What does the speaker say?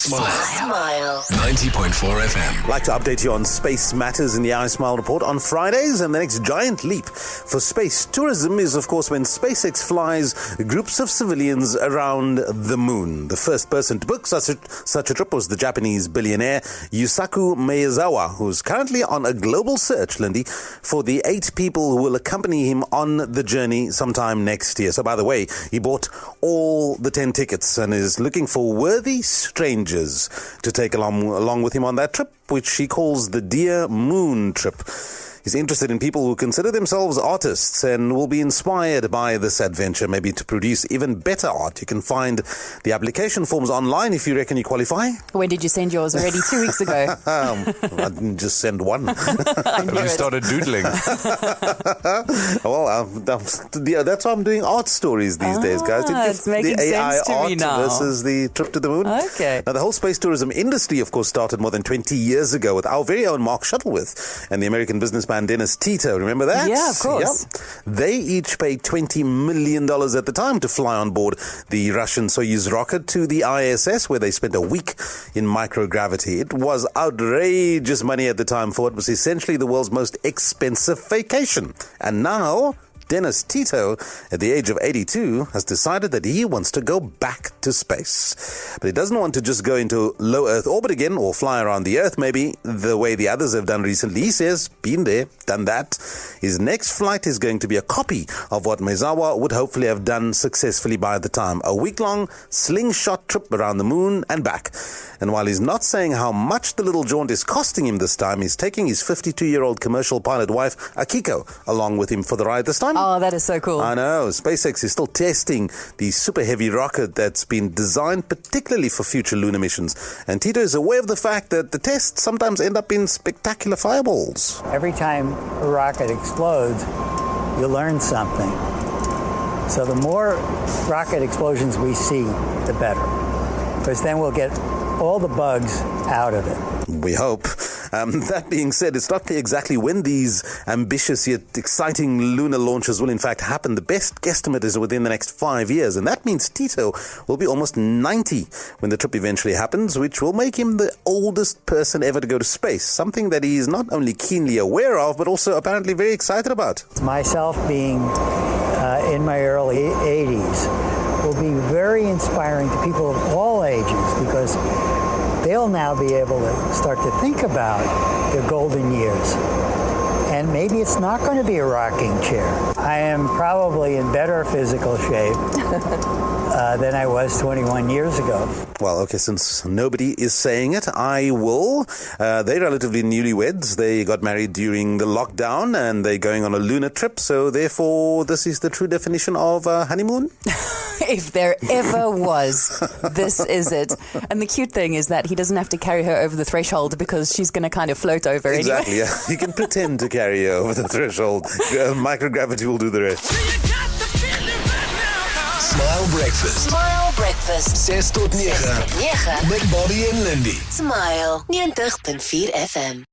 Smile. 90.4 FM. I'd like to update you on space matters in the iSmile report on Fridays, and the next giant leap for space tourism is, of course, when SpaceX flies groups of civilians around the moon. The first person to book such a trip was the Japanese billionaire Yusaku Maezawa, who's currently on a global search, Lindy, for the 8 people who will accompany him on the journey sometime next year. So, by the way, he bought all the 10 tickets and is looking for worthy strangers to take along with him on that trip, which he calls the Dear Moon trip. He's interested in people who consider themselves artists and will be inspired by this adventure, maybe to produce even better art. You can find the application forms online if you reckon you qualify. When did you send yours? Already 2 weeks ago. I didn't just send one. You started doodling. Well, that's why I'm doing art stories these days, guys. It's making the AI sense to art me now. versus the trip to the moon. Okay. Now, the whole space tourism industry, of course, started more than 20 years ago with our very own Mark Shuttleworth and the American businessman Dennis Tito. Remember that? Yeah, of course. Yep. They each paid $20 million at the time to fly on board the Russian Soyuz rocket to the ISS, where they spent a week in microgravity. It was outrageous money at the time for what was essentially the world's most expensive vacation. And now Dennis Tito, at the age of 82, has decided that he wants to go back to space. But he doesn't want to just go into low Earth orbit again or fly around the Earth maybe the way the others have done recently. He says, been there, done that. His next flight is going to be a copy of what Maezawa would hopefully have done successfully by the time. A week-long slingshot trip around the moon and back. And while he's not saying how much the little jaunt is costing him this time, he's taking his 52-year-old commercial pilot wife, Akiko, along with him for the ride this time. Oh, that is so cool. I know. SpaceX is still testing the super heavy rocket that's been designed particularly for future lunar missions. And Tito is aware of the fact that the tests sometimes end up in spectacular fireballs. Every time a rocket explodes, you learn something. So the more rocket explosions we see, the better. Because then we'll get all the bugs out of it. We hope. That being said, it's not clear exactly when these ambitious yet exciting lunar launches will in fact happen. The best guesstimate is within the next 5 years, and that means Tito will be almost 90 when the trip eventually happens, which will make him the oldest person ever to go to space, something that he is not only keenly aware of, but also apparently very excited about. Myself being in my early 80s will be very inspiring to people of all ages, because they'll now be able to start to think about their golden years. And maybe it's not going to be a rocking chair. I am probably in better physical shape than I was 21 years ago. Well, okay, since nobody is saying it, I will. They're relatively newlyweds. They got married during the lockdown and they're going on a lunar trip. So therefore, this is the true definition of honeymoon. If there ever was, this is it. And the cute thing is that he doesn't have to carry her over the threshold because she's going to kind of float over exactly, anyway. Yeah. You can pretend to carry her over the threshold. Microgravity will do the rest. Smile Breakfast. Smile Breakfast. 6 tot 9. Met Met Bobby en Lindy. Smile 90.4 FM.